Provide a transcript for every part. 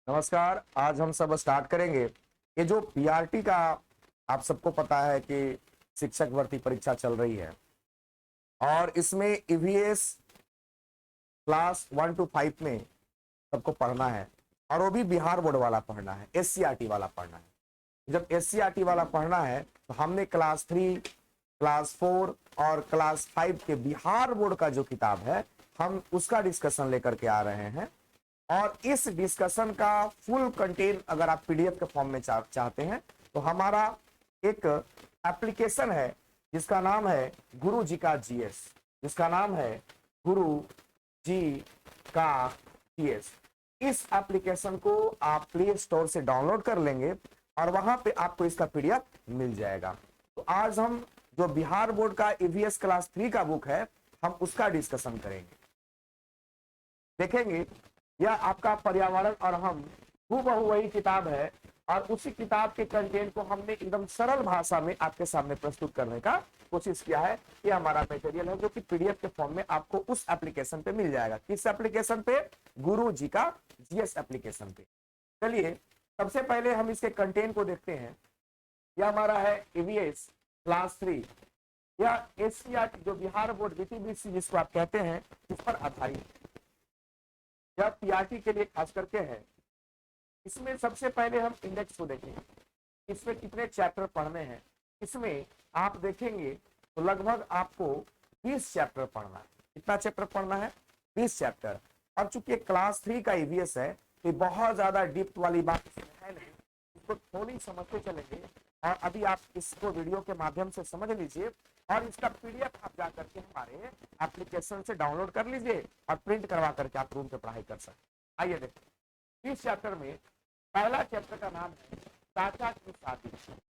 नमस्कार। आज हम सब स्टार्ट करेंगे। ये जो पीआरटी का आप सबको पता है कि शिक्षक भर्ती परीक्षा चल रही है और इसमें ईवीएस क्लास 1 to 5 में सबको पढ़ना है और वो भी बिहार बोर्ड वाला पढ़ना है, एससीईआरटी वाला पढ़ना है। जब एससीईआरटी वाला पढ़ना है तो हमने क्लास 3, क्लास 4 और क्लास 5 के बिहार बोर्ड का जो किताब है हम उसका डिस्कशन लेकर के आ रहे हैं। और इस डिस्कशन का फुल कंटेंट अगर आप पीडीएफ के फॉर्म में चाहते हैं तो हमारा एक एप्लीकेशन है जिसका नाम है गुरु जी का जीएस, जिसका नाम है गुरु जी का जीएस। इस एप्लीकेशन को आप प्ले स्टोर से डाउनलोड कर लेंगे और वहां पे आपको इसका पीडीएफ मिल जाएगा। तो आज हम जो बिहार बोर्ड का ईवीएस क्लास 3 का बुक है हम उसका डिस्कशन करेंगे। देखेंगे यह आपका पर्यावरण और हम हूबहू वही किताब है और उसी किताब के कंटेंट को हमने एकदम सरल भाषा में आपके सामने प्रस्तुत करने का कोशिश किया है। यह हमारा मटेरियल है जो कि पीडीएफ के फॉर्म में आपको उस एप्लीकेशन पे मिल जाएगा। किस एप्लीकेशन पे? गुरु जी का जीएस एप्लीकेशन पे। चलिए सबसे पहले हम इसके कंटेंट को देखते हैं। यह हमारा है ईवीएस क्लास 3। यह एससीईआरटी जो बिहार बोर्ड बीटीबीसी जिसको आप कहते हैं उस पर आधारित है। यह पीआरटी के लिए खास करके है। इसमें सबसे पहले हम इंडेक्स को देखेंगे, इसमें कितने चैप्टर पढ़ने हैं। इसमें आप देखेंगे तो लगभग आपको 20 चैप्टर पढ़ना है। कितना चैप्टर पढ़ना है? 20 चैप्टर। और चूंकि क्लास 3 का ईवीएस है तो बहुत ज्यादा डीप वाली बात इसमें है नहीं, इसको थोड़ी समझते चलेंगे और अभी आप इसको वीडियो के माध्यम से समझ लीजिए और इसका पीडीएफ आप जाकर के हमारे एप्लीकेशन से डाउनलोड कर लीजिए और प्रिंट करवा करके आप रूम पे पढ़ाई कर सकते। आइए देखिए इस चैप्टर में पहला चैप्टर का नाम है चाचा की शादी।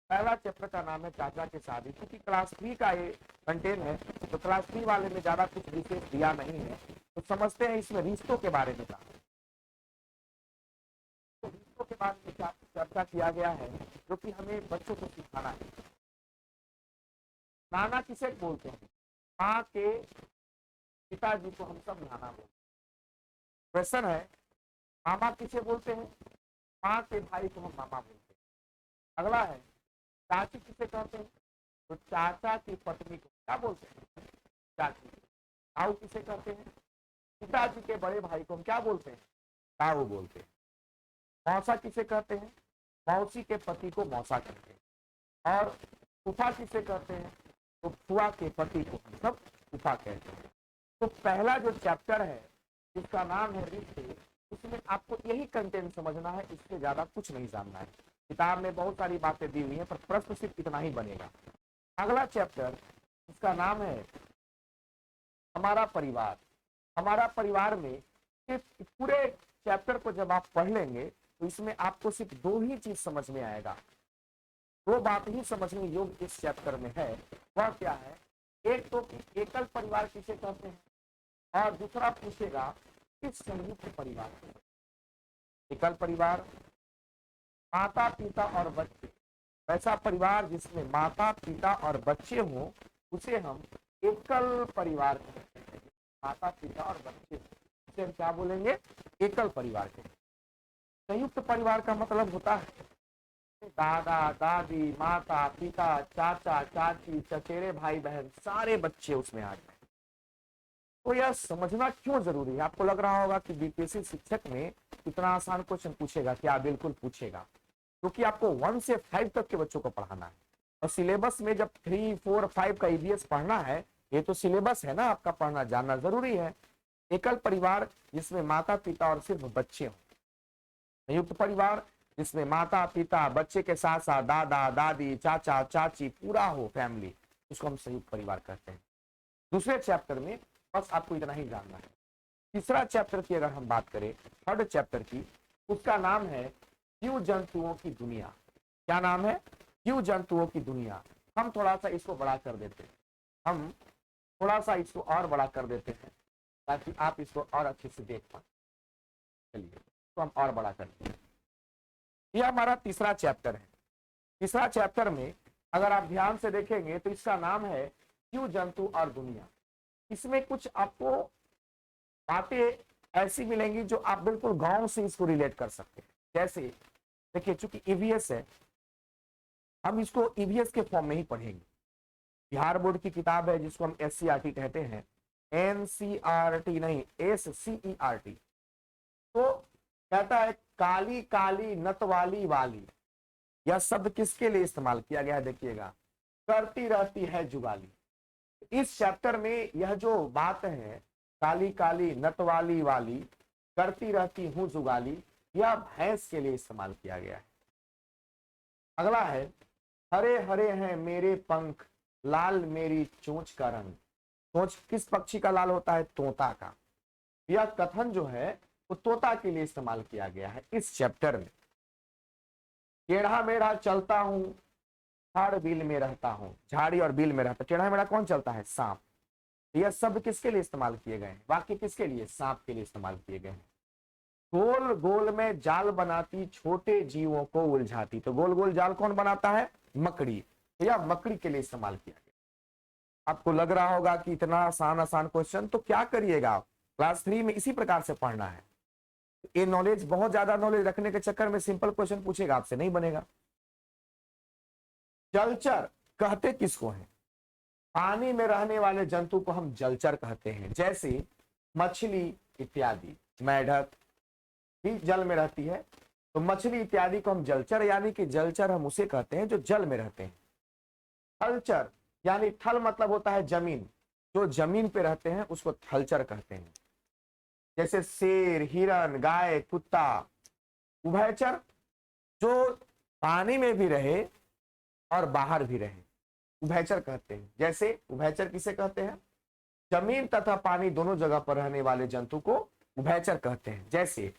पहला चैप्टर का नाम है चाचा की शादी। क्योंकि क्लास 3 का ये कंटेंट है तो क्लास 3 वाले में ज्यादा कुछ विशेष दिया नहीं है, तो समझते हैं इसमें रिश्तों के बारे में। तो रिश्तों के बारे में चर्चा किया गया है जो कि हमें बच्चों को सिखाना है। नाना किसे बोलते हैं? माँ के पिताजी को हम सब नाना बोलते हैं। क्वेश्चन है मामा किसे बोलते हैं? माँ के भाई को हम मामा बोलते हैं। अगला है चाची किसे कहते हैं? तो चाचा की पत्नी को क्या बोलते हैं? चाची। ताऊ किसे कहते हैं? पिताजी के बड़े भाई को हम क्या बोलते हैं? ताऊ बोलते हैं। मौसा किसे कहते हैं? मौसी के पति को मौसा कहते हैं। और फूफा किसे कहते हैं? तो फुआ के पति को हम सब फूफा कहते हैं। तो पहला जो चैप्टर है जिसका नाम है रिश्ते, उसमें आपको यही कंटेंट समझना है, इससे ज्यादा कुछ नहीं जानना है। किताब में बहुत सारी बातें दी हुई है पर प्रश्न सिर्फ इतना ही बनेगा। अगला चैप्टर इसका नाम है हमारा परिवार। हमारा परिवार में इस पूरे चैप्टर को जब आप पढ़ लेंगे तो इसमें आपको सिर्फ दो ही चीज समझ में आएगा, दो बात ही समझने योग्य इस चैप्टर में है। वह क्या है? एक तो एकल परिवार किसे कहते हैं और दूसरा पूछेगा किस संयुक्त परिवार को? एकल परिवार, माता पिता और बच्चे। ऐसा परिवार जिसमें माता पिता और बच्चे हों उसे हम एकल परिवार कहते हैं। माता पिता और बच्चे उसे हम क्या बोलेंगे? एकल परिवार कहते हैं। संयुक्त परिवार का मतलब होता है दादा दादी, माता पिता, चाचा चाची, चचेरे भाई बहन, सारे बच्चे उसमें आ गए। तो यह समझना क्यों जरूरी है? आपको लग रहा होगा कि बीपीएससी शिक्षक में इतना आसान क्वेश्चन पूछेगा क्या? बिल्कुल पूछेगा, क्योंकि आपको 1 से 5 तक के बच्चों को पढ़ाना है और सिलेबस में जब 3, 4, 5 का ईवीएस पढ़ना है, ये तो सिलेबस है ना, आपका पढ़ना जानना जरूरी है। एकल परिवार जिसमें माता पिता और सिर्फ बच्चे हों। संयुक्त परिवार जिसमें माता पिता बच्चे के साथ साथ दादा दादी, चाचा चाची, पूरा हो फैमिली, उसको हम संयुक्त परिवार कहते हैं। दूसरे चैप्टर में बस आपको इतना ही जानना है। तीसरा चैप्टर की अगर हम बात करें, थर्ड चैप्टर की, उसका नाम है जीव जंतुओं की दुनिया। क्या नाम है? जीव जंतुओं की दुनिया। हम थोड़ा सा इसको बड़ा कर देते हैं, हम थोड़ा सा इसको और बड़ा कर देते हैं ताकि आप इसको और अच्छे से देख पाए। चलिए तो हम और बड़ा करते हैं। यह हमारा तीसरा चैप्टर है। तीसरा चैप्टर में अगर आप ध्यान से देखेंगे तो इसका नाम है जीव जंतु और दुनिया। इसमें कुछ आपको बातें ऐसी मिलेंगी जो आप बिल्कुल गांव से इसको रिलेट कर सकते हैं। जैसे देखिए, चूंकि ईवीएस है, हम इसको ईवीएस के फॉर्म में ही पढ़ेंगे। बिहार बोर्ड की किताब है जिसको हम एससीईआरटी कहते हैं, एनसीईआरटी नहीं, एससीईआरटी। तो कहता है काली काली नत वाली वाली, यह शब्द किसके लिए इस्तेमाल किया गया है? देखिएगा, करती रहती है जुगाली। इस चैप्टर में यह जो बात है, काली काली नत वाली वाली, करती रहती हूं जुगाली, यह भैंस के लिए इस्तेमाल किया गया है। अगला है, हरे हरे हैं मेरे पंख, लाल मेरी चोंच का रंग। चोंच किस पक्षी का लाल होता है? तोता का। यह कथन जो है वो तोता के लिए इस्तेमाल किया गया है इस चैप्टर में। टेढ़ा मेढ़ा चलता हूं, झाड़ बिल में रहता हूं, झाड़ी और बिल में रहता। टेढ़ा मेढ़ा कौन चलता है? सांप। यह शब्द किसके लिए इस्तेमाल किए गए हैं? वाक्य किसके लिए? सांप के लिए इस्तेमाल किए गए हैं। गोल गोल में जाल बनाती, छोटे जीवों को उलझाती। तो गोल गोल जाल कौन बनाता है? मकड़ी। तो यह मकड़ी के लिए इस्तेमाल किया गया। आपको लग रहा होगा कि इतना आसान आसान क्वेश्चन, तो क्या करिएगा, क्लास 3 में इसी प्रकार से पढ़ना है। ये नॉलेज, बहुत ज्यादा नॉलेज रखने के चक्कर में सिंपल क्वेश्चन पूछेगा, आपसे नहीं बनेगा। जलचर कहते किसको हैं? पानी में रहने वाले जंतु को हम जलचर कहते हैं, जैसे मछली इत्यादि। मेढक भी जल में रहती है, तो मछली इत्यादि को हम जलचर, यानी कि जलचर हम उसे कहते हैं जो जल में रहते हैं। थलचर यानी थल मतलब होता है जमीन, जो जमीन पे रहते हैं उसको थलचर कहते हैं, जैसे शेर, हिरन, गाय, कुत्ता। उभयचर जो पानी में भी रहे और बाहर भी रहे, उभयचर कहते हैं। जैसे उभयचर किसे कहते हैं? जमीन तथा पानी दोनों जगह पर रहने वाले जंतु को उभयचर कहते हैं। जैसे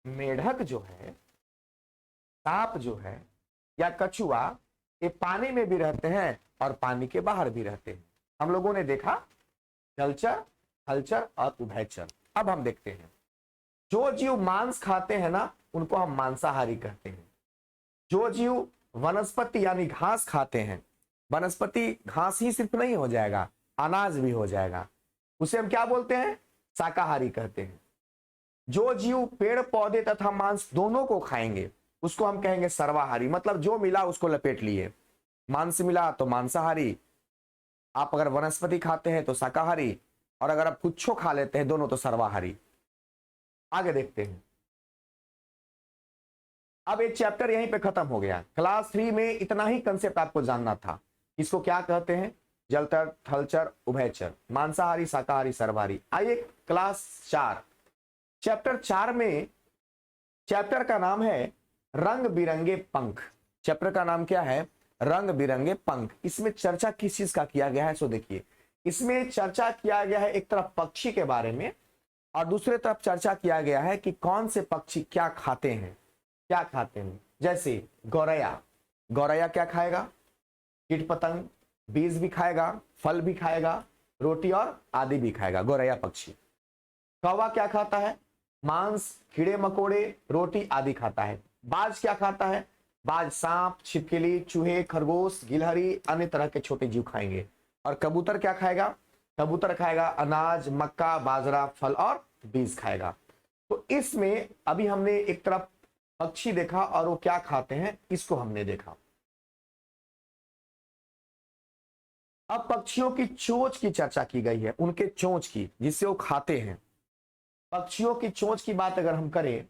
मेढक जो है, सांप जो है, या कछुआ, ये पानी में भी रहते हैं और पानी के बाहर भी रहते हैं। हम लोगों ने देखा जलचर, हलचर और उभयचर। अब हम देखते हैं, जो जीव मांस खाते हैं ना, उनको हम मांसाहारी कहते हैं। जो जीव वनस्पति यानी घास खाते हैं, वनस्पति घास ही सिर्फ नहीं हो जाएगा, अनाज भी हो जाएगा, उसे हम क्या बोलते हैं? शाकाहारी कहते हैं। जो जीव पेड़ पौधे तथा मांस दोनों को खाएंगे, उसको हम कहेंगे सर्वाहारी। मतलब जो मिला उसको लपेट लिए, मांस मिला तो मांसाहारी, आप अगर वनस्पति खाते हैं तो शाकाहारी, और अगर आप कुछ खा लेते हैं दोनों तो सर्वाहारी। आगे देखते हैं। अब एक चैप्टर यहीं पे खत्म हो गया। क्लास 3 में इतना ही कंसेप्ट आपको जानना था। इसको क्या कहते हैं? जलचर, थलचर, उभयचर, मांसाहारी, शाकाहारी, सर्वाहारी। आइए क्लास 4, चैप्टर 4 में, चैप्टर का नाम है रंग बिरंगे पंख। चैप्टर का नाम क्या है? रंग बिरंगे पंख। इसमें चर्चा किस चीज का किया गया है? सो देखिए, इसमें चर्चा किया गया है एक तरफ पक्षी के बारे में, और दूसरे तरफ चर्चा किया गया है कि कौन से पक्षी क्या खाते हैं, क्या खाते हैं। जैसे गौरैया, गौरैया क्या खाएगा? कीट पतंग, बीज भी खाएगा, फल भी खाएगा, रोटी और आदि भी खाएगा, गौरैया पक्षी। कौवा क्या खाता है? मांस, कीड़े मकोड़े, रोटी आदि खाता है। बाज क्या खाता है? बाज सांप, छिपकली, चूहे, खरगोश, गिलहरी, अन्य तरह के छोटे जीव खाएंगे। और कबूतर क्या खाएगा? कबूतर खाएगा अनाज, मक्का, बाजरा, फल और बीज खाएगा। तो इसमें अभी हमने एक तरफ पक्षी देखा और वो क्या खाते हैं इसको हमने देखा। अब पक्षियों की चोंच की चर्चा की गई है, उनके चोंच की, जिससे वो खाते हैं। पक्षियों की चोंच की बात अगर हम करें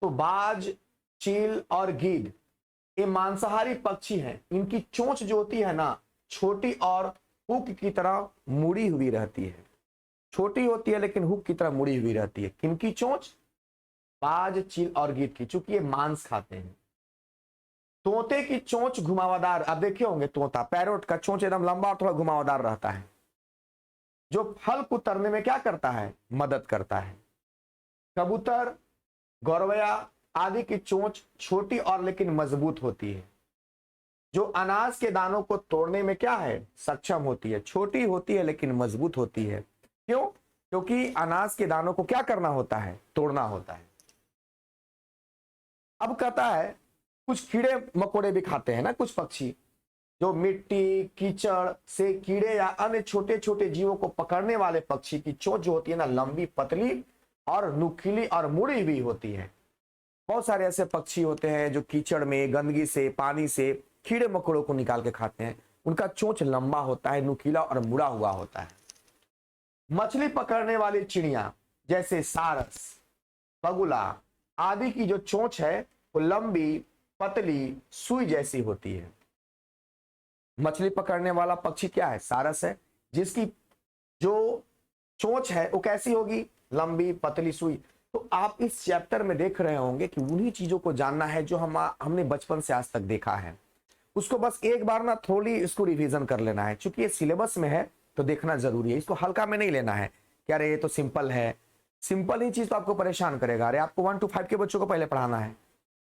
तो बाज, चील और गीद ये मांसाहारी पक्षी हैं। इनकी चोंच जो होती है ना, छोटी और हुक की तरह मुड़ी हुई रहती है। छोटी होती है लेकिन हुक की तरह मुड़ी हुई रहती है। किनकी चोंच? बाज, चील और गीद की, चूंकि ये मांस खाते हैं। तोते की चोंच घुमावदार, आप देखे होंगे तोता, पैरोट का चोंच एकदम लंबा और थोड़ा घुमावदार रहता है, जो फल को उतरने में क्या करता है? मदद करता है। कबूतर, गौरैया आदि की चोंच छोटी और लेकिन मजबूत होती है, जो अनाज के दानों को तोड़ने में क्या है? सक्षम होती है। छोटी होती है लेकिन मजबूत होती है। क्यों? क्योंकि अनाज के दानों को क्या करना होता है? तोड़ना होता है। अब कहता है कुछ कीड़े मकोड़े भी खाते हैं ना कुछ पक्षी, जो मिट्टी कीचड़ से कीड़े या अन्य छोटे छोटे जीवों को पकड़ने वाले पक्षी की चोंच जो होती है ना, लंबी, पतली और नुकीली और मुड़ी हुई होती है। बहुत सारे ऐसे पक्षी होते हैं जो कीचड़ में, गंदगी से, पानी से कीड़े मकोड़ों को निकाल के खाते हैं। उनका चोंच लंबा होता है, नुकीला और मुड़ा हुआ होता है। मछली पकड़ने वाली चिड़िया जैसे सारस, बगुला आदि की जो चोंच है वो लंबी, पतली, सुई जैसी होती है। मछली पकड़ने वाला पक्षी क्या है? सारस है, जिसकी जो चोंच है वो कैसी होगी? लंबी, पतली, सुई। तो आप इस चैप्टर में देख रहे होंगे कि उन्हीं चीजों को जानना है जो हमने बचपन से आज तक देखा है। उसको बस एक बार ना थोड़ी इसको रिवीजन कर लेना है, क्योंकि ये सिलेबस में है तो देखना जरूरी है। इसको हल्का में नहीं लेना है कि अरे ये तो सिंपल है। सिंपल ही चीज तो आपको परेशान करेगा। अरे आपको 1 to 5 के बच्चों को पहले पढ़ाना है,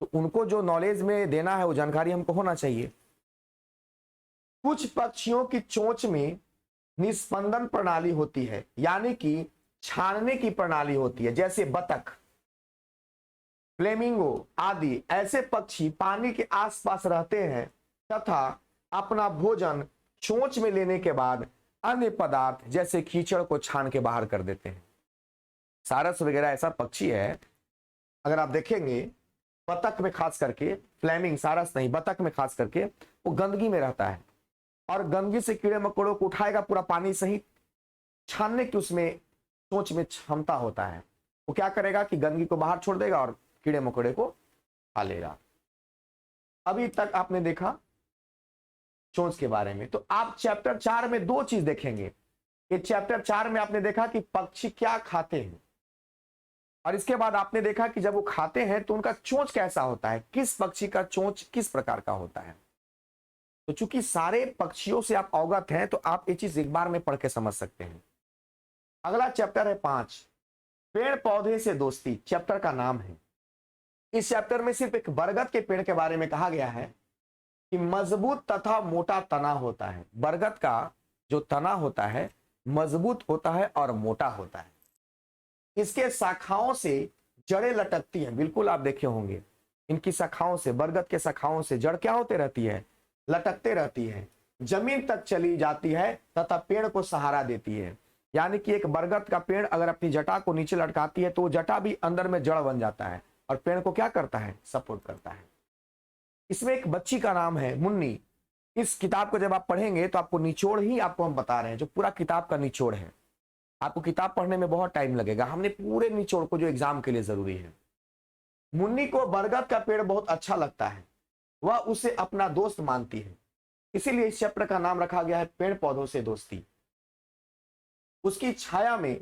तो उनको जो नॉलेज में देना है वो जानकारी हमको होना चाहिए। कुछ पक्षियों की चोंच में निस्पंदन प्रणाली होती है, यानी कि छानने की प्रणाली होती है। जैसे बतख, फ्लेमिंगो आदि ऐसे पक्षी पानी के आसपास रहते हैं तथा अपना भोजन चोंच में लेने के बाद अन्य पदार्थ जैसे कीचड़ को छान के बाहर कर देते हैं। सारस वगैरह ऐसा पक्षी है, अगर आप देखेंगे बतख में खास करके, फ्लेमिंग, सारस नहीं, बतख में खास करके, वो गंदगी में रहता है और गंदगी से कीड़े मकोड़ों को उठाएगा, पूरा पानी सही छानने की उसमें चोंच में क्षमता होता है। वो क्या करेगा कि गंदगी को बाहर छोड़ देगा और कीड़े मकोड़े को खा लेगा। अभी तक आपने देखा चोंच के बारे में। तो आप चैप्टर 4 में दो चीज देखेंगे। ये चैप्टर 4 में आपने देखा कि पक्षी क्या खाते हैं, और इसके बाद आपने देखा कि जब वो खाते हैं तो उनका चोंच कैसा होता है, किस पक्षी का चोंच किस प्रकार का होता है। तो चूंकि सारे पक्षियों से आप अवगत हैं तो आप ये चीज एक बार में पढ़ के समझ सकते हैं। अगला चैप्टर है 5, पेड़ पौधे से दोस्ती। चैप्टर का नाम है। इस चैप्टर में सिर्फ एक बरगद के पेड़ के बारे में कहा गया है कि मजबूत तथा मोटा तना होता है। बरगद का जो तना होता है मजबूत होता है और मोटा होता है। इसके शाखाओं से जड़ें लटकती हैं। बिल्कुल आप देखे होंगे इनकी शाखाओं से, बरगद के शाखाओं से जड़ क्या होते रहती है? लटकते रहती है, जमीन तक चली जाती है तथा पेड़ को सहारा देती है। यानी कि एक बरगद का पेड़ अगर अपनी जटा को नीचे लटकाती है तो वो जटा भी अंदर में जड़ बन जाता है और पेड़ को क्या करता है? सपोर्ट करता है। इसमें एक बच्ची का नाम है मुन्नी। इस किताब को जब आप पढ़ेंगे तो आपको निचोड़ ही आपको हम बता रहे हैं, जो पूरा किताब का निचोड़ है। आपको किताब पढ़ने में बहुत टाइम लगेगा, हमने पूरे निचोड़ को जो एग्जाम के लिए जरूरी है। मुन्नी को बरगद का पेड़ बहुत अच्छा लगता है, वह उसे अपना दोस्त मानती है, इसीलिए इस चैप्टर का नाम रखा गया है पेड़ पौधों से दोस्ती। उसकी छाया में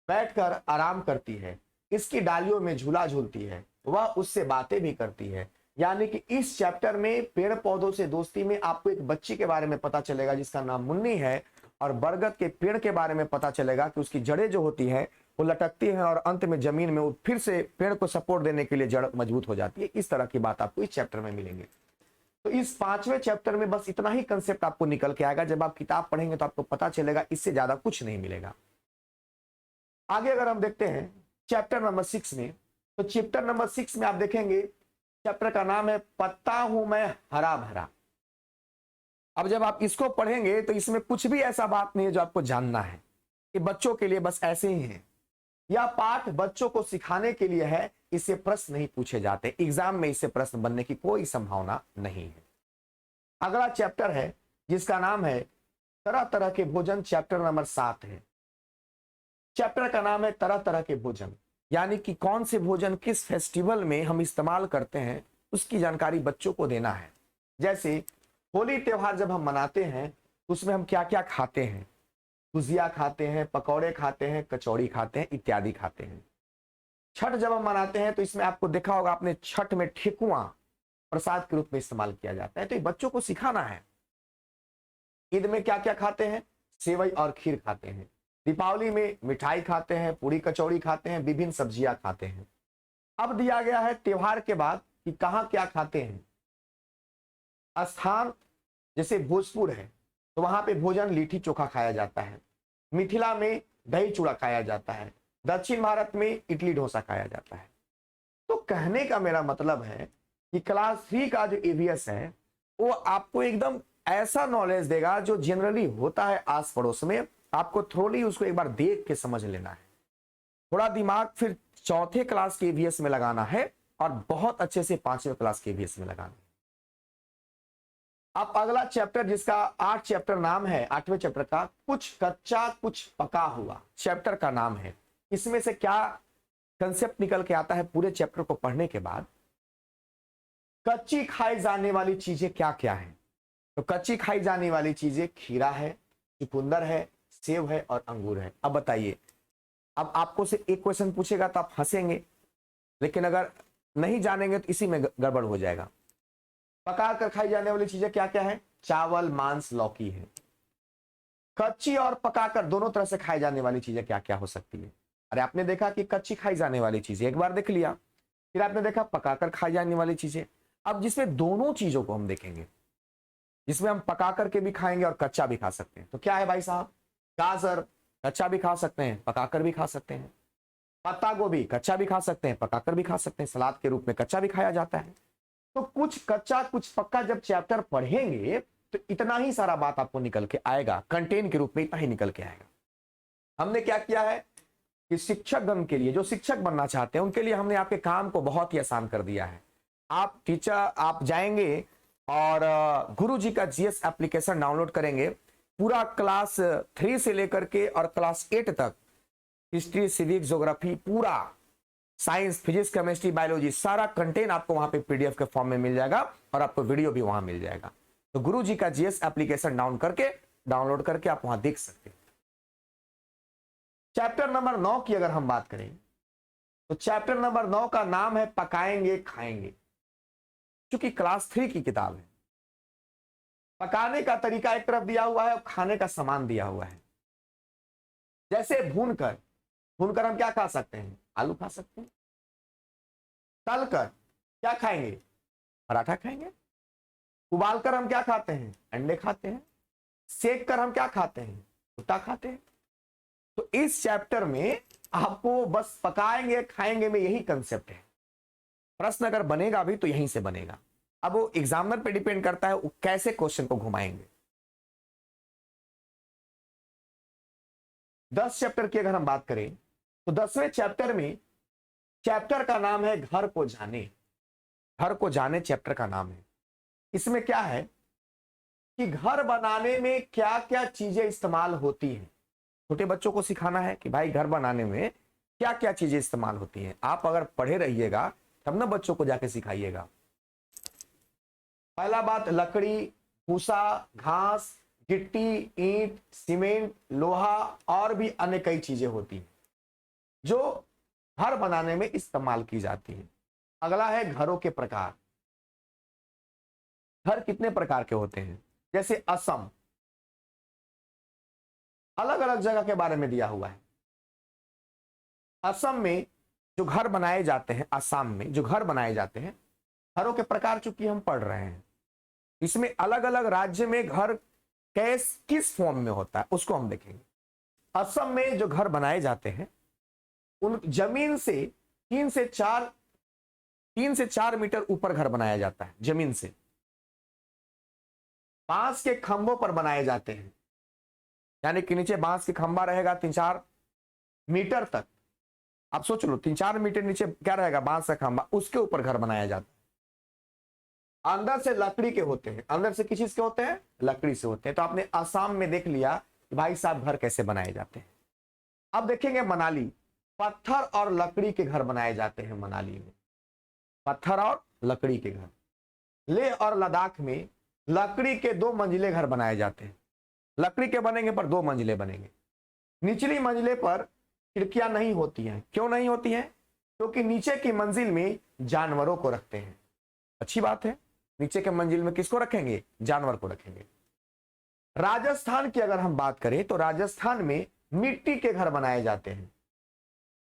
बैठकर आराम करती है, इसकी डालियों में झूला झूलती है, वह उससे बातें भी करती है। यानी कि इस चैप्टर में पेड़ पौधों से दोस्ती में आपको एक बच्ची के बारे में पता चलेगा जिसका नाम मुन्नी है, और बरगद के पेड़ के बारे में पता चलेगा कि उसकी जड़ें जो होती हैं वो लटकती हैं और अंत में जमीन में वो फिर से पेड़ को सपोर्ट देने के लिए जड़ मजबूत हो जाती है। इस तरह की बात आपको इस चैप्टर में मिलेंगे। तो इस 5वें चैप्टर में बस इतना ही कंसेप्ट आपको निकल के आएगा। जब आप किताब पढ़ेंगे तो आपको पता चलेगा, इससे ज्यादा कुछ नहीं मिलेगा। आगे अगर हम देखते हैं चैप्टर नंबर 6 में, तो चैप्टर नंबर 6 में आप देखेंगे चैप्टर का नाम है पत्ता हूं मैं हरा भरा। अब जब आप इसको पढ़ेंगे तो इसमें कुछ भी ऐसा बात नहीं है जो आपको जानना है, कि बच्चों के लिए बस ऐसे ही है। यह पाठ बच्चों को सिखाने के लिए है, इससे प्रश्न नहीं पूछे जाते, एग्जाम में इससे प्रश्न बनने की कोई संभावना नहीं है। अगला चैप्टर है जिसका नाम है तरह तरह के भोजन। चैप्टर नंबर 7 है। चैप्टर का नाम है तरह तरह के भोजन, यानी कि कौन से भोजन किस फेस्टिवल में हम इस्तेमाल करते हैं उसकी जानकारी बच्चों को देना है। जैसे होली त्योहार जब हम मनाते हैं उसमें हम क्या क्या खाते हैं, गुजिया खाते हैं, पकौड़े खाते हैं, कचौड़ी खाते हैं, इत्यादि खाते हैं। छठ जब हम मनाते हैं तो इसमें आपको देखा होगा आपने, छठ में ठेकुआ प्रसाद के रूप में इस्तेमाल किया जाता है, तो ये बच्चों को सिखाना है। ईद में क्या क्या खाते हैं? सेवई और खीर खाते हैं। दीपावली में मिठाई खाते हैं, पूरी कचौड़ी खाते हैं, विभिन्न सब्जियां खाते हैं। अब दिया गया है त्योहार के बाद कि कहां क्या खाते हैं। स्थान जैसे भोजपुर है तो वहां पे भोजन लिट्टी चोखा खाया जाता है, मिथिला में दही चूड़ा खाया जाता है, दक्षिण भारत में इडली डोसा खाया जाता है। तो कहने का मेरा मतलब है कि क्लास 3 का जो EVS है वो आपको एकदम ऐसा नॉलेज देगा जो जनरली होता है आस पड़ोस में। आपको थोड़ी उसको एक बार देख के समझ लेना है, थोड़ा दिमाग फिर चौथे क्लास के EVS में लगाना है, और बहुत अच्छे से 5वीं क्लास के भी इसमें लगाने हैं। अब अगला चैप्टर जिसका 8 चैप्टर नाम है, 8वें चैप्टर का कुछ कच्चा कुछ पका हुआ चैप्टर का नाम है। इसमें से क्या कंसेप्ट निकल के आता है पूरे चैप्टर को पढ़ने के बाद? कच्ची खाई जाने वाली चीजें क्या क्या है? तो कच्ची खाई जाने वाली चीजें खीरा है, चुकंदर है, सेब है और अंगूर है। अब बताइए, अब आपको से एक क्वेश्चन पूछेगा तो आप हंसेंगे, लेकिन अगर नहीं जानेंगे तो इसी में गड़बड़ हो जाएगा। पका कर खाई जाने वाली चीजें क्या क्या है? चावल, मांस, लौकी है। कच्ची और पकाकर दोनों तरह से खाई जाने वाली चीजें क्या क्या हो सकती है? अरे आपने देखा कि कच्ची खाई जाने वाली चीजें एक बार देख लिया, फिर आपने देखा पकाकर खाई जाने वाली चीजें। अब जिसमें दोनों चीजों को हम देखेंगे, जिसमें हम पका करके भी खाएंगे और कच्चा भी खा सकते हैं, तो क्या है भाई साहब? गाजर कच्चा भी खा सकते हैं, पकाकर भी खा सकते हैं। पत्ता गोभी कच्चा भी खा सकते हैं, पकाकर भी खा सकते हैं, सलाद के रूप में कच्चा भी खाया जाता है। तो कुछ कच्चा कुछ पक्का जब चैप्टर पढ़ेंगे तो इतना ही सारा बात आपको निकल के आएगा, कंटेंट के रूप में इतना ही निकल के आएगा। हमने क्या किया है कि शिक्षकगण के लिए, जो शिक्षक बनना चाहते हैं उनके लिए हमने आपके काम को बहुत ही आसान कर दिया है। आप टीचर, आप जाएंगे और गुरु जी का जीएस एप्लीकेशन डाउनलोड करेंगे, पूरा क्लास 3 से लेकर के और क्लास 8 तक हिस्ट्री, सिविक्स, ज्योग्राफी, पूरा साइंस, फिजिक्स, केमिस्ट्री, बायोलॉजी, सारा कंटेंट आपको वहां पे पीडीएफ के फॉर्म में मिल जाएगा और आपको वीडियो भी वहां मिल जाएगा। तो गुरु जी का जीएस एप्लीकेशन डाउनलोड करके आप वहां देख सकते हैं। चैप्टर नंबर 9 की अगर हम बात करें तो चैप्टर नंबर 9 का नाम है पकाएंगे खाएंगे। क्योंकि क्लास 3 की किताब है, पकाने का तरीका एक तरफ दिया हुआ है और खाने का सामान दिया हुआ है। जैसे भूनकर हम क्या खा सकते हैं? आलू खा सकते हैं। तलकर क्या खाएंगे? पराठा खाएंगे। उबालकर हम क्या खाते हैं? अंडे खाते हैं। सेक कर हम क्या खाते हैं? भुट्टा खाते हैं। तो इस चैप्टर में आपको बस पकाएंगे खाएंगे में यही कंसेप्ट है। प्रश्न अगर बनेगा भी तो यहीं से बनेगा। अब वो एग्जामिनर पे डिपेंड करता है वो कैसे क्वेश्चन को घुमाएंगे। 10 चैप्टर की अगर हम बात करें तो 10वें चैप्टर में, चैप्टर का नाम है घर को जाने। घर को जाने चैप्टर का नाम है। इसमें क्या है कि घर बनाने में क्या क्या चीजें इस्तेमाल होती हैं। छोटे बच्चों को सिखाना है कि भाई घर बनाने में क्या क्या चीजें इस्तेमाल होती हैं। आप अगर पढ़े रहिएगा तब ना बच्चों को जाके सिखाइएगा। पहला बात, लकड़ी, भूसा, घास, गिट्टी, ईंट, सीमेंट, लोहा और भी अन्य कई चीजें होती हैं जो घर बनाने में इस्तेमाल की जाती है। अगला है घरों के प्रकार। घर कितने प्रकार के होते हैं? जैसे असम, अलग अलग जगह के बारे में दिया हुआ है। असम में जो घर बनाए जाते हैं, असम में जो घर बनाए जाते हैं, घरों के प्रकार चूंकि हम पढ़ रहे हैं, इसमें अलग अलग राज्य में घर किस फॉर्म में होता है उसको हम देखेंगे। असम में जो घर बनाए जाते हैं उन जमीन से 3 से 4 मीटर ऊपर घर बनाया जाता है। जमीन से बांस के खंभों पर बनाए जाते हैं, यानी कि नीचे बांस के खंभा रहेगा 3-4 मीटर तक। आप सोच लो 3-4 मीटर नीचे क्या रहेगा? बांस का खंभा, उसके ऊपर घर बनाया जाता है। अंदर से लकड़ी के होते हैं। अंदर से किस चीज के होते हैं? लकड़ी से होते हैं। तो आपने आसाम में देख लिया कि भाई साहब घर कैसे बनाए जाते हैं। अब देखेंगे मनाली, पत्थर और लकड़ी के घर बनाए जाते हैं। मनाली में पत्थर और लकड़ी के घर। लेह और लद्दाख में लकड़ी के 2 मंजिले घर बनाए जाते हैं। लकड़ी के बनेंगे पर 2 मंजिले बनेंगे। निचली मंजिले पर खिड़कियां नहीं होती हैं। क्यों नहीं होती हैं? क्योंकि नीचे की मंजिल में जानवरों को रखते हैं। अच्छी बात है, नीचे के मंजिल में किसको रखेंगे? जानवर को रखेंगे। राजस्थान की अगर हम बात करें तो राजस्थान में मिट्टी के घर बनाए जाते हैं।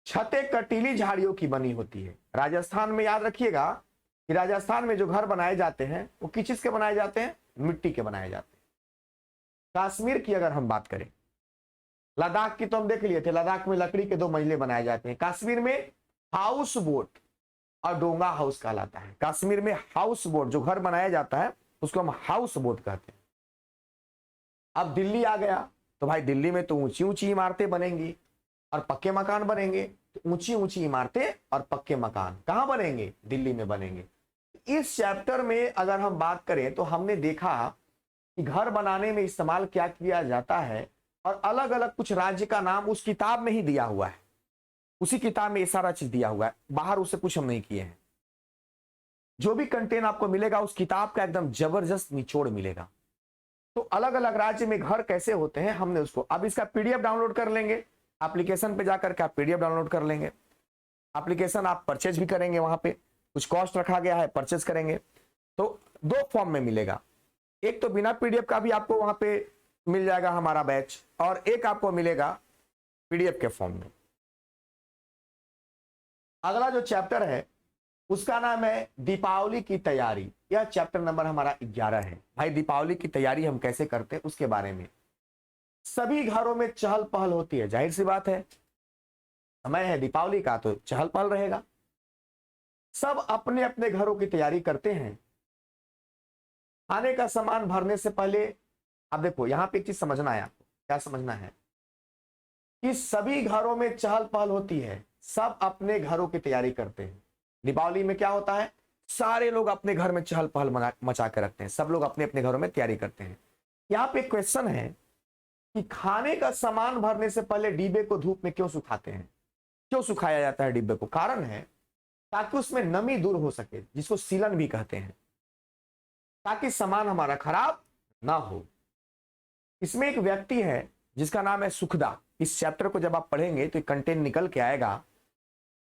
छतें कटीली झाड़ियों की बनी होती है। राजस्थान में याद रखिएगा कि राजस्थान में जो घर बनाए जाते हैं वो किस चीज के बनाए जाते हैं? मिट्टी के बनाए जाते हैं। कश्मीर की अगर हम बात करें, लद्दाख की तो हम देख लिए थे, लद्दाख में लकड़ी के 2 मंजिले बनाए जाते हैं। कश्मीर में हाउस बोट और डोंगा हाउस कहलाता है। कश्मीर में हाउस बोट जो घर बनाया जाता है उसको हम हाउस बोट कहते हैं। अब दिल्ली आ गया तो भाई दिल्ली में तो ऊंची ऊंची इमारतें बनेंगी। और पक्के मकान बनेंगे तो ऊंची ऊंची इमारतें और पक्के मकान कहां बनेंगे? दिल्ली में बनेंगे। इस चैप्टर में अगर हम बात करें तो हमने देखा कि घर बनाने में इस्तेमाल क्या किया जाता है और अलग अलग कुछ राज्य का नाम उस किताब में ही दिया हुआ है। उसी किताब में ये सारा चीज दिया हुआ है, बाहर उससे कुछ हम नहीं किए हैं। जो भी कंटेंट आपको मिलेगा उस किताब का एकदम जबरदस्त निचोड़ मिलेगा। तो अलग अलग राज्य में घर कैसे होते हैं हमने उसको, अब इसका पीडीएफ डाउनलोड कर लेंगे, एप्लीकेशन पे जाकर के आप पीडीएफ डाउनलोड कर लेंगे। एप्लीकेशन आप परचेज भी करेंगे, वहां पे कुछ कॉस्ट रखा गया है, परचेज करेंगे तो दो फॉर्म में मिलेगा। एक तो बिना पीडीएफ का भी आपको वहां पे मिल जाएगा हमारा बैच, और एक आपको मिलेगा पीडीएफ के फॉर्म में। अगला जो चैप्टर है उसका नाम है दीपावली की तैयारी। यह चैप्टर नंबर हमारा 11 है। भाई दीपावली की तैयारी हम कैसे करते हैं उसके बारे में। सभी घरों में चहल पहल होती है, जाहिर सी बात है, समय है दीपावली का तो चहल पहल रहेगा। सब अपने अपने घरों की तैयारी करते हैं। खाने का सामान भरने से पहले आप देखो यहां पे एक चीज समझना है आपको। क्या समझना है? कि सभी घरों में चहल पहल होती है, सब अपने घरों की तैयारी करते हैं। दीपावली में क्या होता है? सारे लोग अपने घर में चहल पहल मचा के रखते हैं, सब लोग अपने अपने घरों में तैयारी करते हैं। यहाँ पे क्वेश्चन है कि खाने का सामान भरने से पहले डिब्बे को धूप में क्यों सुखाते हैं? क्यों सुखाया जाता है डिब्बे को? कारण है ताकि उसमें नमी दूर हो सके, जिसको सीलन भी कहते हैं, ताकि सामान हमारा खराब ना हो। इसमें एक व्यक्ति है जिसका नाम है सुखदा। इस चैप्टर को जब आप पढ़ेंगे तो कंटेंट निकल के आएगा।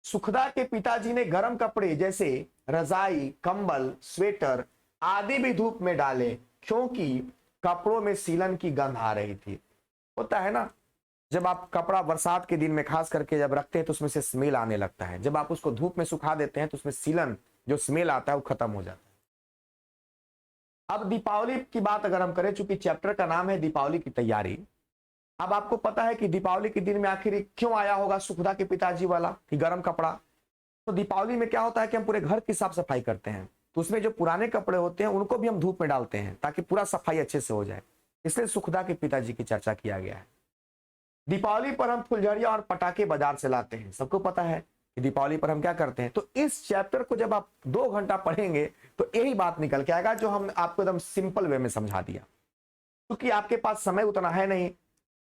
सुखदा के पिताजी ने गर्म कपड़े जैसे रजाई, कंबल, स्वेटर आदि भी धूप में डाले, क्योंकि कपड़ों में सीलन की गंध आ रही थी। होता है ना, जब आप कपड़ा बरसात के दिन में खास करके जब रखते हैं तो उसमें से स्मेल आने लगता है। जब आप उसको धूप में सुखा देते हैं तो उसमें सीलन जो स्मेल आता है वो खत्म हो जाता है। अब दीपावली की बात अगर हम करें, चूंकि चैप्टर का नाम है दीपावली की तैयारी, अब आपको पता है कि दीपावली के दिन में आखिर क्यों आया होगा सुखदा के पिताजी वाला कि गर्म कपड़ा। तो दीपावली में क्या होता है कि हम पूरे घर की साफ सफाई करते हैं, तो उसमें जो पुराने कपड़े होते हैं उनको भी हम धूप में डालते हैं ताकि पूरा सफाई अच्छे से हो जाए। इसलिए सुखदा के पिताजी की चर्चा किया गया है। दीपावली पर हम फुलझड़िया और पटाखे बाजार से लाते हैं। सबको पता है कि दीपावली पर हम क्या करते हैं। तो इस चैप्टर को जब आप 2 घंटा पढ़ेंगे तो यही बात निकल के आएगा जो हम आपको एकदम सिंपल वे में समझा दिया। क्योंकि आपके पास समय उतना है नहीं,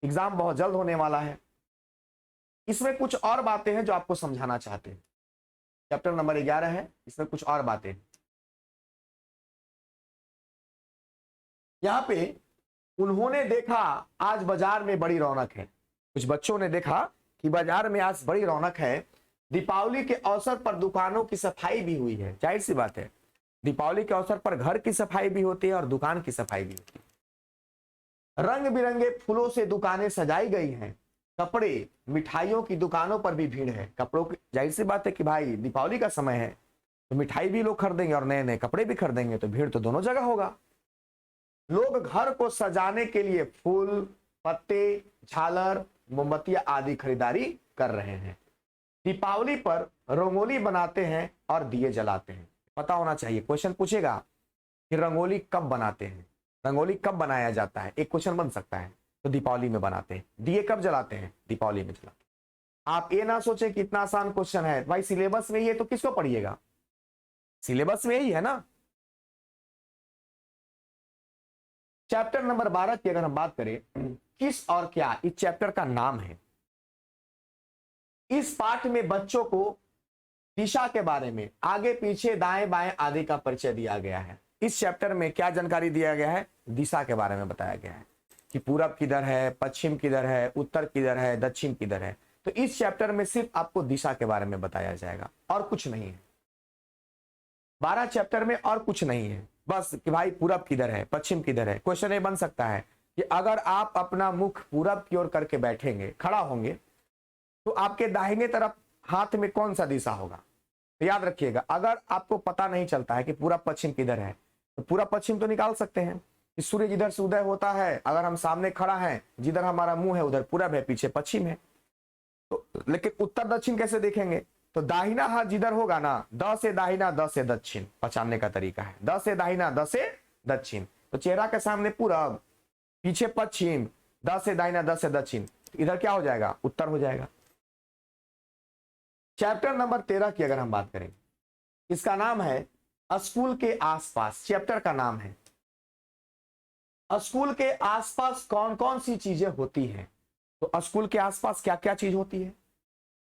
एग्जाम बहुत जल्द होने वाला है। इसमें कुछ और बातें हैं जो आपको समझाना चाहते हैं। चैप्टर नंबर 11 है, इसमें कुछ और बातें। यहां पे उन्होंने देखा आज बाजार में बड़ी रौनक है। कुछ बच्चों ने देखा कि बाजार में आज बड़ी रौनक है। दीपावली के अवसर पर दुकानों की सफाई भी हुई है। जाहिर सी बात है, दीपावली के अवसर पर घर की सफाई भी होती है और दुकान की सफाई भी होती है। रंग बिरंगे फूलों से दुकानें सजाई गई हैं। कपड़े, मिठाइयों की दुकानों पर भी भीड़ है। कपड़ों की, जाहिर सी बात है कि भाई दीपावली का समय है तो मिठाई भी लोग खरीदेंगे और नए नए कपड़े भी खरीदेंगे, तो भीड़ तो दोनों जगह होगा। लोग घर को सजाने के लिए फूल, पत्ते, झालर, मोमबत्तियां आदि खरीदारी कर रहे हैं। दीपावली पर रंगोली बनाते हैं और दिए जलाते हैं। पता होना चाहिए, क्वेश्चन पूछेगा कि रंगोली कब बनाते हैं, रंगोली कब बनाया जाता है, एक क्वेश्चन बन सकता है। तो दीपावली में बनाते हैं। दिए कब जलाते हैं? दीपावली में जलाते हैं। आप ये ना सोचे कि इतना आसान क्वेश्चन है, भाई सिलेबस में ही है तो किसको पढ़िएगा, सिलेबस में ही है ना। चैप्टर नंबर 12 की अगर हम बात करें, किस और क्या, इस चैप्टर का नाम है। इस पाठ में बच्चों को दिशा के बारे में आगे पीछे दाएं बाएं आदि का परिचय दिया गया है। इस चैप्टर में क्या जानकारी दिया गया है? दिशा के बारे में बताया गया है कि पूरब किधर है, पश्चिम किधर है, उत्तर किधर है, दक्षिण किधर है। तो इस चैप्टर में सिर्फ आपको दिशा के बारे में बताया जाएगा और कुछ नहीं है। 12 चैप्टर में और कुछ नहीं है, बस कि भाई पूरब किधर है, पश्चिम किधर है। क्वेश्चन ये बन सकता है कि अगर आप अपना मुख पूरब की ओर करके बैठेंगे, खड़ा होंगे, तो आपके दाहिने तरफ हाथ में कौन सा दिशा होगा? तो याद रखिएगा, अगर आपको पता नहीं चलता है कि पूरब पश्चिम किधर है तो पूरब पश्चिम तो निकाल सकते हैं कि सूर्य जिधर से उदय होता है, अगर हम सामने खड़ा है, जिधर हमारा मुंह है उधर पूरब है, पीछे पश्चिम है। तो लेकिन उत्तर दक्षिण कैसे देखेंगे? तो दाहिना हाथ जिधर होगा ना, द से दाहिना द से दक्षिण पहचानने का तरीका है। द से दाहिना द से दक्षिण, तो चेहरा के सामने पूरब, पीछे पश्चिम, द से दाहिना द से दक्षिण, इधर क्या हो जाएगा? उत्तर हो जाएगा। चैप्टर नंबर 13 की अगर हम बात करें, इसका नाम है स्कूल के आसपास। चैप्टर का नाम है स्कूल के आसपास कौन कौन सी चीजें होती हैं। तो स्कूल के आसपास क्या क्या चीज होती है?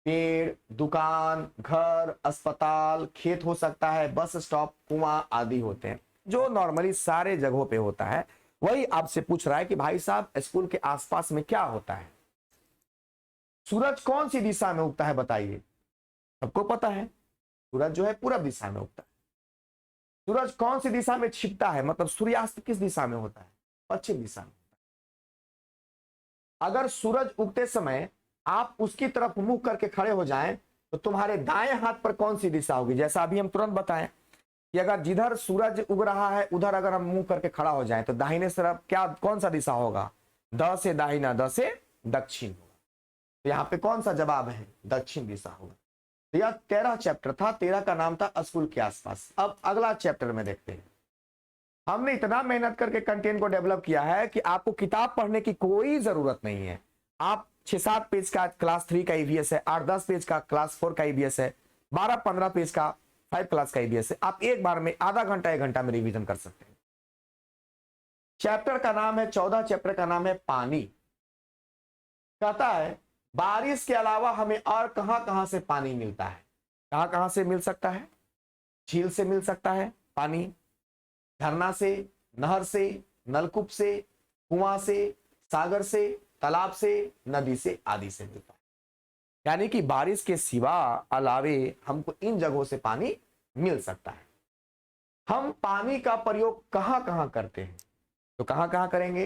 पेड़, दुकान, घर, अस्पताल, खेत हो सकता है, बस स्टॉप, कुआं आदि होते हैं, जो नॉर्मली सारे जगहों पे होता है। वही आपसे पूछ रहा है कि भाई साहब स्कूल के आसपास में क्या होता है। सूरज कौन सी दिशा में उगता है बताइए? सबको पता है, सूरज जो है पूरब दिशा में उगता है। सूरज कौन सी दिशा में छिपता है, मतलब सूर्यास्त किस दिशा में होता है? पश्चिम दिशा में। अगर सूरज उगते समय आप उसकी तरफ मुंह करके खड़े हो जाएं तो तुम्हारे दाएं हाथ पर कौन सी दिशा होगी? जैसा अभी हम तुरंत बताएं कि अगर जिधर सूरज उग रहा है उधर अगर हम मुंह करके खड़ा हो जाएं तो दाहिने तरफ क्या कौन सा दिशा होगा? द से दाहिना, द से दक्षिण होगा। तो यहाँ पे कौन सा जवाब है? दक्षिण दिशा होगा। तो यह 13 चैप्टर था। 13 का नाम था स्कूल के आसपास। अब अगला चैप्टर में देखते हैं। हमने इतना मेहनत करके कंटेंट को डेवलप किया है कि आपको किताब पढ़ने की कोई जरूरत नहीं है। आप 6-7 पेज का क्लास 3 का ईवीएस है, 8-10 पेज का क्लास 4 का ईवीएस है, 12-15 पेज का 5 क्लास का ईवीएस है। आप एक बार में आधा घंटा 1 घंटा में रिवीजन कर सकते हैं। चैप्टर का नाम है 14, चैप्टर का नाम है पानी। कहता है बारिश के अलावा हमें और कहां कहां से पानी मिलता है? कहां कहां से मिल सकता है? झील से मिल सकता है पानी, झरना से, नहर से, नलकूप से, कुआं से, सागर से, तालाब से, नदी से आदि से मिलता है। यानी कि बारिश के सिवा अलावे हमको इन जगहों से पानी मिल सकता है। हम पानी का प्रयोग कहां कहां करते हैं? तो कहां कहां करेंगे?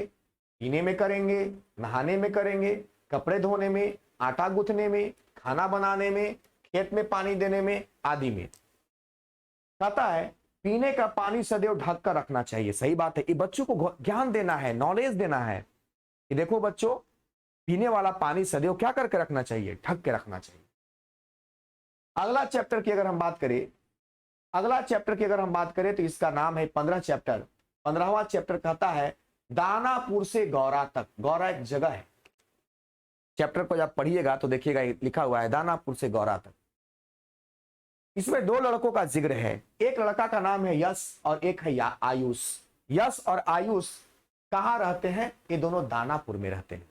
पीने में करेंगे, नहाने में करेंगे, कपड़े धोने में, आटा गूंथने में, खाना बनाने में, खेत में पानी देने में आदि में। कहता है पीने का पानी सदैव ढक कर रखना चाहिए। सही बात है, ये बच्चों को ज्ञान देना है, नॉलेज देना है कि देखो बच्चों, पीने वाला पानी सदैव क्या करके रखना चाहिए? ढक के रखना चाहिए। अगला चैप्टर की अगर हम बात करें, तो इसका नाम है 15 चैप्टर। 15वां चैप्टर कहता है दानापुर से गौरा तक। गौरा एक जगह है। चैप्टर को जब पढ़िएगा तो देखिएगा लिखा हुआ है दानापुर से गौरा तक। इसमें 2 लड़कों का जिक्र है। एक लड़का का नाम है यश और एक है आयुष। यश और आयुष कहां रहते हैं? ये दोनों दानापुर में रहते हैं।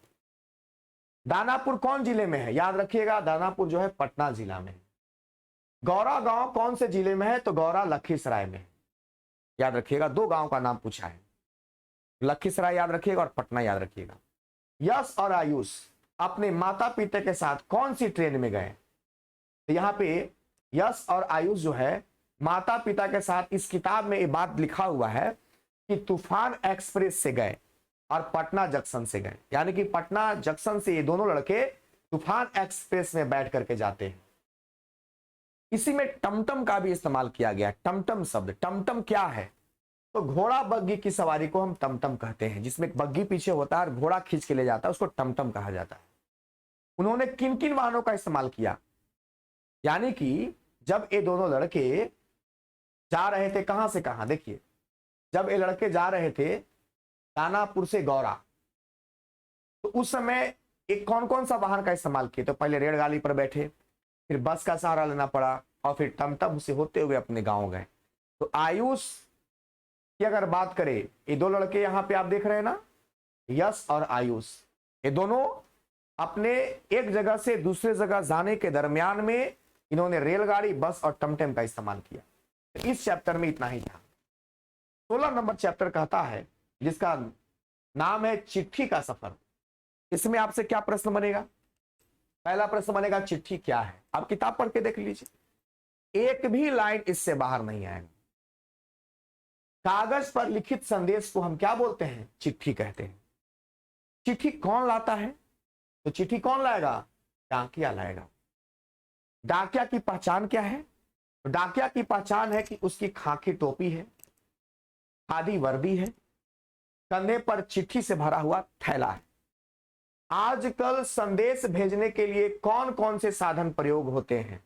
दानापुर कौन जिले में है? याद रखिएगा, दानापुर जो है पटना जिला में है। गौरा गांव कौन से जिले में है? तो गौरा लखीसराय में है। याद रखिएगा, 2 गांव का नाम पूछा है, लखीसराय याद रखिएगा और पटना याद रखिएगा। यश और आयुष अपने माता पिता के साथ कौन सी ट्रेन में गए? तो यहाँ पे यश और आयुष जो है माता पिता के साथ, इस किताब में ये बात लिखा हुआ है कि तूफान एक्सप्रेस से गए और पटना जंक्शन से गए। यानी कि पटना जंक्शन से ये दोनों लड़के तूफान एक्सप्रेस में बैठ करके जाते हैं। इसी में टमटम का भी इस्तेमाल किया गया। टमटम शब्द, टमटम क्या है? तो घोड़ा बग्गी की सवारी को हम टमटम कहते हैं, जिसमें एक बग्गी पीछे होता है और घोड़ा खींच के ले जाता है, उसको टमटम कहा जाता है। उन्होंने किन किन वाहनों का इस्तेमाल किया? यानी कि जब ये दोनों लड़के जा रहे थे, कहां से कहां, देखिए, जब ये लड़के जा रहे थे दानापुर से गौरा, तो उस समय एक कौन कौन सा वाहन का इस्तेमाल किए? तो पहले रेलगाड़ी पर बैठे, फिर बस का सहारा लेना पड़ा और फिर टमटम से होते हुए अपने गांव गए। तो आयुष की अगर बात करें, ये 2 लड़के यहां पे आप देख रहे हैं ना, यश और आयुष, ये दोनों अपने एक जगह से दूसरे जगह जाने के दरमियान में इन्होंने रेलगाड़ी, बस और टमटम का इस्तेमाल किया। तो इस चैप्टर में इतना ही था। 16 नंबर चैप्टर कहता है, जिसका नाम है चिट्ठी का सफर। इसमें आपसे क्या प्रश्न बनेगा? पहला प्रश्न बनेगा चिट्ठी क्या है? आप किताब पढ़ के देख लीजिए, एक भी लाइन इससे बाहर नहीं आएगा। कागज पर लिखित संदेश को हम क्या बोलते हैं? चिट्ठी कहते हैं। चिट्ठी कौन लाता है? तो चिट्ठी कौन लाएगा? डाकिया लाएगा। डाकिया की पहचान क्या है? तो डाकिया की पहचान है कि उसकी खाकी टोपी है, खादी वर्दी है, कंधे पर चिट्ठी से भरा हुआ थैला है। आजकल संदेश भेजने के लिए कौन कौन से साधन प्रयोग होते हैं?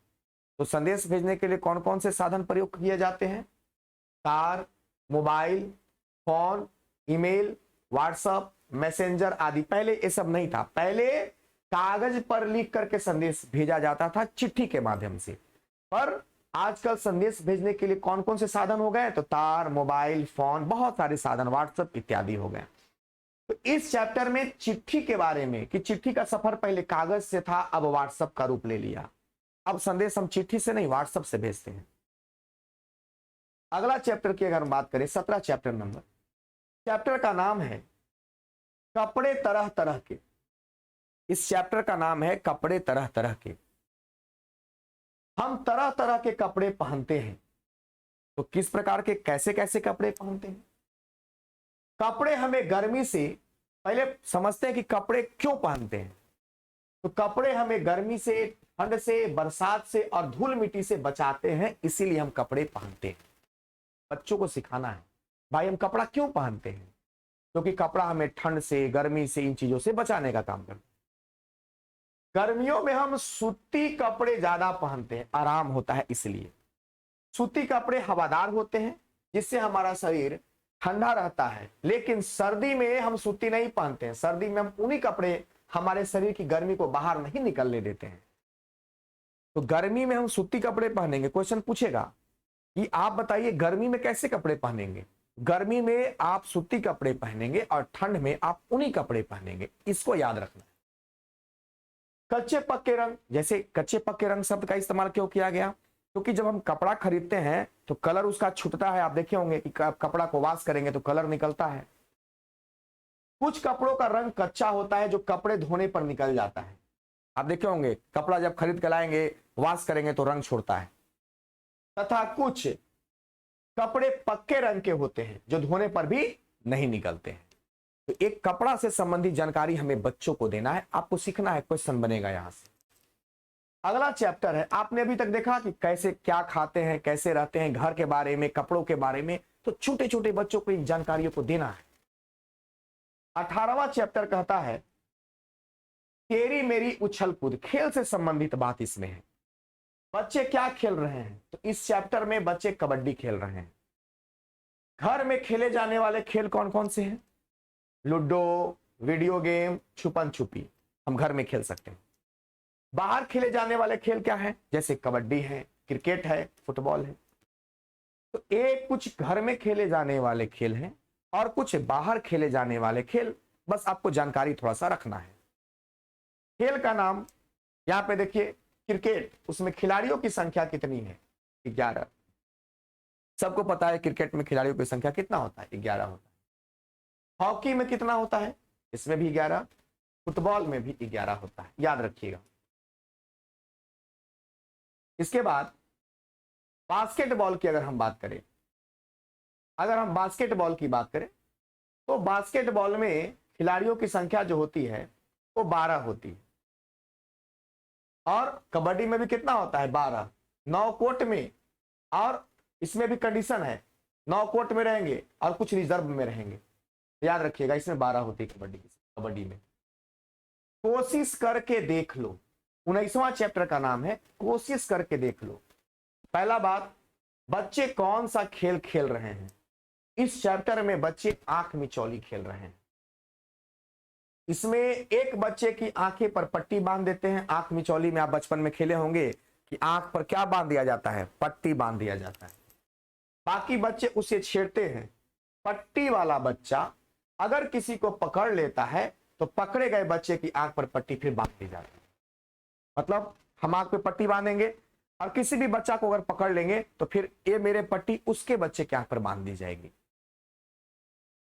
तो संदेश भेजने के लिए कौन कौन से साधन प्रयोग किए जाते हैं? Car, mobile phone, email, WhatsApp, messenger आदि। पहले ये सब नहीं था। पहले कागज पर लिख करके संदेश भेजा जाता था, चिट्ठी के माध्यम से। पर आजकल संदेश भेजने के लिए कौन कौन से साधन हो गए? तो तार, मोबाइल फोन, बहुत सारे साधन, व्हाट्सएप इत्यादि हो गए। तो इस चैप्टर में चिट्ठी के बारे में कि चिट्ठी का सफर पहले कागज से था, अब व्हाट्सएप का रूप ले लिया। अब संदेश हम चिट्ठी से नहीं, व्हाट्सएप से भेजते हैं। अगला चैप्टर की अगर हम बात करें, 17 चैप्टर नंबर, चैप्टर का नाम है कपड़े तरह तरह के। इस चैप्टर का नाम है कपड़े तरह तरह के। हम तरह तरह के कपड़े पहनते हैं। तो किस प्रकार के, कैसे कैसे कपड़े पहनते हैं? कपड़े हमें गर्मी से, पहले समझते हैं कि कपड़े क्यों पहनते हैं। तो कपड़े हमें गर्मी से, ठंड से, बरसात से और धूल मिट्टी से बचाते हैं, इसीलिए हम कपड़े पहनते हैं। बच्चों को सिखाना है, भाई हम कपड़ा क्यों पहनते हैं? क्योंकि कपड़ा हमें ठंड से, गर्मी से, इन चीजों से बचाने का काम करता है। गर्मियों में हम सूती कपड़े ज्यादा पहनते हैं, आराम होता है इसलिए। सूती कपड़े हवादार होते हैं, जिससे हमारा शरीर ठंडा रहता है। लेकिन सर्दी में हम सूती नहीं पहनते हैं। सर्दी में हम ऊनी कपड़े हमारे शरीर की गर्मी को बाहर नहीं निकलने देते हैं। तो गर्मी में हम सूती कपड़े पहनेंगे। क्वेश्चन पूछेगा कि आप बताइए गर्मी में कैसे कपड़े पहनेंगे? गर्मी में आप सूती कपड़े पहनेंगे और ठंड में आप ऊनी कपड़े पहनेंगे। इसको याद रखना है। कच्चे पक्के रंग, जैसे कच्चे पक्के रंग शब्द का इस्तेमाल क्यों किया गया? क्योंकि जब हम कपड़ा खरीदते हैं तो कलर उसका छूटता है। आप देखे होंगे कि कपड़ा को वॉश करेंगे तो कलर निकलता है। कुछ कपड़ों का रंग कच्चा होता है जो कपड़े धोने पर निकल जाता है। आप देखे होंगे कपड़ा जब खरीद कर लाएंगे, वॉश करेंगे तो रंग छोड़ता है। तथा कुछ कपड़े पक्के रंग के होते हैं जो धोने पर भी नहीं निकलते हैं। तो एक कपड़ा से संबंधित जानकारी हमें बच्चों को देना है, आपको सीखना है। क्वेश्चन बनेगा यहां से। अगला चैप्टर है, आपने अभी तक देखा कि कैसे क्या खाते हैं, कैसे रहते हैं, घर के बारे में, कपड़ों के बारे में। तो छोटे छोटे बच्चों को इन जानकारियों को देना है। 18वां चैप्टर कहता है तेरी मेरी उछल कूद, खेल से संबंधित बात इसमें है। बच्चे क्या खेल रहे हैं? तो इस चैप्टर में बच्चे कबड्डी खेल रहे हैं। घर में खेले जाने वाले खेल कौन कौन से हैं? लूडो, वीडियो गेम, छुपन छुपी हम घर में खेल सकते हैं। बाहर खेले जाने वाले खेल क्या हैं? जैसे कबड्डी है, क्रिकेट है, फुटबॉल है। तो एक कुछ घर में खेले जाने वाले खेल हैं और कुछ बाहर खेले जाने वाले खेल। बस आपको जानकारी थोड़ा सा रखना है। खेल का नाम यहां पे देखिए, क्रिकेट, उसमें खिलाड़ियों की संख्या कितनी है? 11। सबको पता है क्रिकेट में खिलाड़ियों की संख्या कितना होता है? 11 होता है। हॉकी में कितना होता है? इसमें भी 11। फुटबॉल में भी 11 होता है, याद रखिएगा। इसके बाद बास्केटबॉल की अगर हम बात करें, बास्केटबॉल की बात करें तो बास्केटबॉल में खिलाड़ियों की संख्या जो होती है वो 12 होती है। और कबड्डी में भी कितना होता है? 12। 9 कोर्ट में, और इसमें भी कंडीशन है, 9 कोर्ट में रहेंगे और कुछ रिजर्व में रहेंगे। याद रखिएगा, इसमें 12 होती है कबड्डी में। कोशिश करके देख लो, 19वां चैप्टर का नाम है कोशिश करके देख लो। पहला बात, बच्चे कौन सा खेल खेल रहे हैं? इस चैप्टर में बच्चे आंख मिचौली खेल रहे हैं। इसमें एक बच्चे की आंखें पर पट्टी बांध देते हैं। आंख मिचौली में आप बचपन में खेले होंगे कि आंख पर क्या बांध दिया जाता है? पट्टी बांध दिया जाता है। बाकी बच्चे उसे छेड़ते हैं। पट्टी वाला बच्चा अगर किसी को पकड़ लेता है तो पकड़े गए बच्चे की आंख पर पट्टी फिर बांध दी जाती है। मतलब हम आंख पे पट्टी बांधेंगे और किसी भी बच्चा को अगर पकड़ लेंगे तो फिर ये मेरे पट्टी उसके बच्चे की आंख पर बांध दी जाएगी।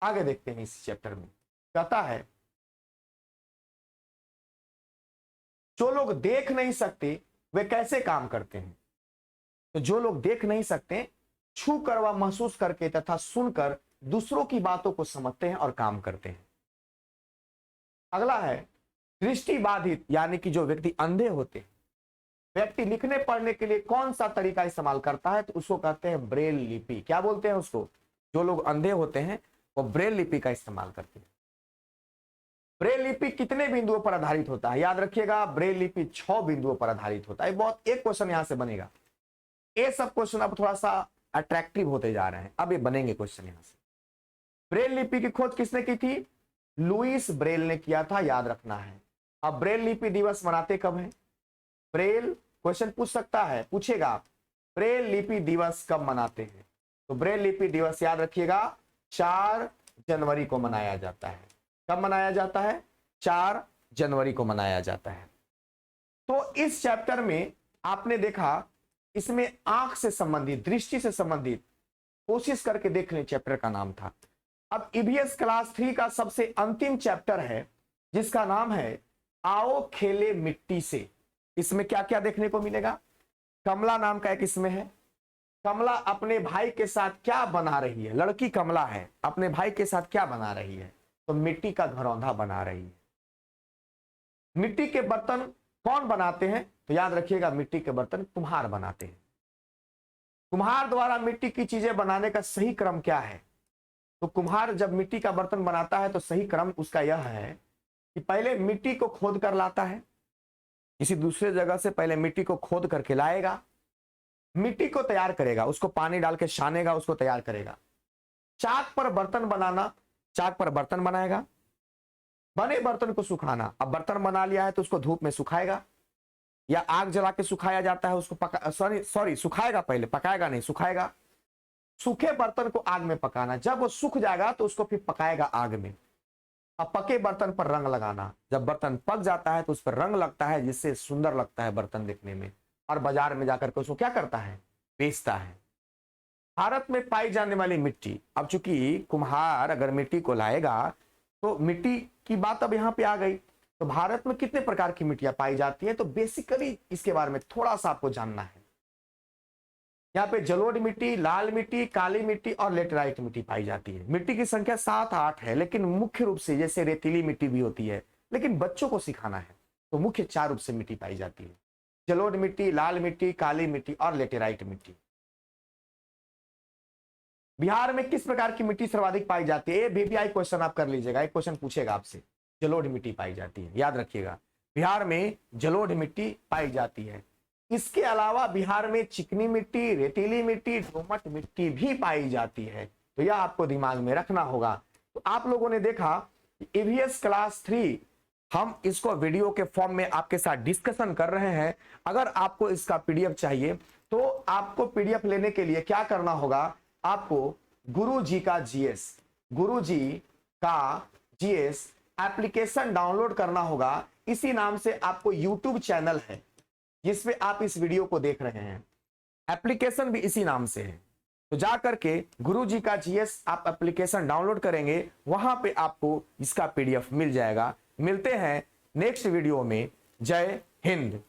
आगे देखते हैं इस चैप्टर में। कहता है जो लोग देख नहीं सकते वे कैसे काम करते हैं? तो जो लोग देख नहीं सकते, छू कर व महसूस करके तथा सुनकर दूसरों की बातों को समझते हैं और काम करते हैं। अगला है दृष्टि बाधित, यानी कि जो व्यक्ति अंधे होते हैं। व्यक्ति लिखने पढ़ने के लिए कौन सा तरीका इस्तेमाल करता है? तो उसको कहते हैं ब्रेल लिपि। क्या बोलते हैं उसको? जो लोग अंधे होते हैं वो ब्रेल लिपि का इस्तेमाल करते हैं। ब्रेल लिपि कितने बिंदुओं पर आधारित होता है? याद रखिएगा, ब्रेल लिपि 6 बिंदुओं पर आधारित होता है। बहुत एक क्वेश्चन यहां से बनेगा। ये सब क्वेश्चन अब थोड़ा सा अट्रैक्टिव होते जा रहे हैं, अब ये बनेंगे क्वेश्चन यहां से। ब्रेल लिपि की खोज किसने की थी? लुईस ब्रेल ने किया था, याद रखना है। अब ब्रेल लिपि दिवस मनाते कब है? ब्रेल क्वेश्चन पूछ सकता है, पूछेगा ब्रेल लिपि दिवस कब मनाते हैं? तो ब्रेल लिपि दिवस याद रखिएगा 4 जनवरी को मनाया जाता है। कब मनाया जाता है? 4 जनवरी को मनाया जाता है। तो इस चैप्टर में आपने देखा, इसमें आंख से संबंधित, दृष्टि से संबंधित कोशिश करके देख लें चैप्टर का नाम था। अब ईवीएस क्लास 3 का सबसे अंतिम चैप्टर है जिसका नाम है आओ खेले मिट्टी से। इसमें क्या क्या देखने को मिलेगा? कमला नाम का एक इसमें है। कमला अपने भाई के साथ क्या बना रही है? लड़की कमला है, अपने भाई के साथ क्या बना रही है? तो मिट्टी का घरौंधा बना रही है। मिट्टी के बर्तन कौन बनाते हैं? तो याद रखिएगा मिट्टी के बर्तन कुम्हार बनाते हैं। कुम्हार द्वारा मिट्टी की चीजें बनाने का सही क्रम क्या है? तो कुम्हार जब मिट्टी का बर्तन बनाता है तो सही क्रम उसका यह है कि पहले मिट्टी को खोद कर लाता है, किसी दूसरे जगह से पहले मिट्टी को खोद करके लाएगा, मिट्टी को तैयार करेगा, उसको पानी डाल के छानेगा, उसको तैयार करेगा। चाक पर बर्तन बनाना, चाक पर बर्तन बनाएगा, बने बर्तन को सुखाना। अब बर्तन बना लिया है तो उसको धूप में सुखाएगा या आग जला के सुखाया जाता है, उसको पका सॉरी सुखाएगा, पहले पकाएगा नहीं, सुखाएगा। सूखे बर्तन को आग में पकाना, जब वो सूख जाएगा तो उसको फिर पकाएगा आग में। अब पके बर्तन पर रंग लगाना, जब बर्तन पक जाता है तो उस पर रंग लगता है जिससे सुंदर लगता है बर्तन देखने में, और बाजार में जाकर के उसको क्या करता है? बेचता है। भारत में पाई जाने वाली मिट्टी, अब चूंकि कुम्हार अगर मिट्टी को लाएगा तो मिट्टी की बात अब यहाँ पे आ गई, तो भारत में कितने प्रकार की मिट्टियां पाई जाती है? तो बेसिकली इसके बारे में थोड़ा सा आपको जानना है। यहाँ पे जलोढ़ मिट्टी, लाल मिट्टी, काली मिट्टी और लेटेराइट मिट्टी पाई जाती है। मिट्टी की संख्या 7-8 है, लेकिन मुख्य रूप से जैसे रेतीली मिट्टी भी होती है, लेकिन बच्चों को सिखाना है तो मुख्य 4 रूप से मिट्टी पाई जाती है: जलोढ़ मिट्टी, लाल मिट्टी, काली मिट्टी और लेटेराइट मिट्टी। बिहार में किस प्रकार की मिट्टी सर्वाधिक पाई जाती है? VVI क्वेश्चन आप कर लीजिएगा, एक क्वेश्चन पूछेगा आपसे। जलोढ़ मिट्टी पाई जाती है, याद रखिएगा बिहार में जलोढ़ मिट्टी पाई जाती है। इसके अलावा बिहार में चिकनी मिट्टी, रेतीली मिट्टी, दोमट मिट्टी भी पाई जाती है, तो यह आपको दिमाग में रखना होगा। तो आप लोगों ने देखा ईवीएस क्लास 3 हम इसको वीडियो के फॉर्म में आपके साथ डिस्कशन कर रहे हैं। अगर आपको इसका पीडीएफ चाहिए तो आपको पीडीएफ लेने के लिए क्या करना होगा? आपको गुरुजी का जीएस एप्लीकेशन डाउनलोड करना होगा। इसी नाम से आपको यूट्यूब चैनल है जिसपे आप इस वीडियो को देख रहे हैं, एप्लीकेशन भी इसी नाम से है। तो जा करके गुरुजी का जीएस आप एप्लीकेशन डाउनलोड करेंगे, वहां पे आपको इसका पीडीएफ मिल जाएगा। मिलते हैं नेक्स्ट वीडियो में। जय हिंद।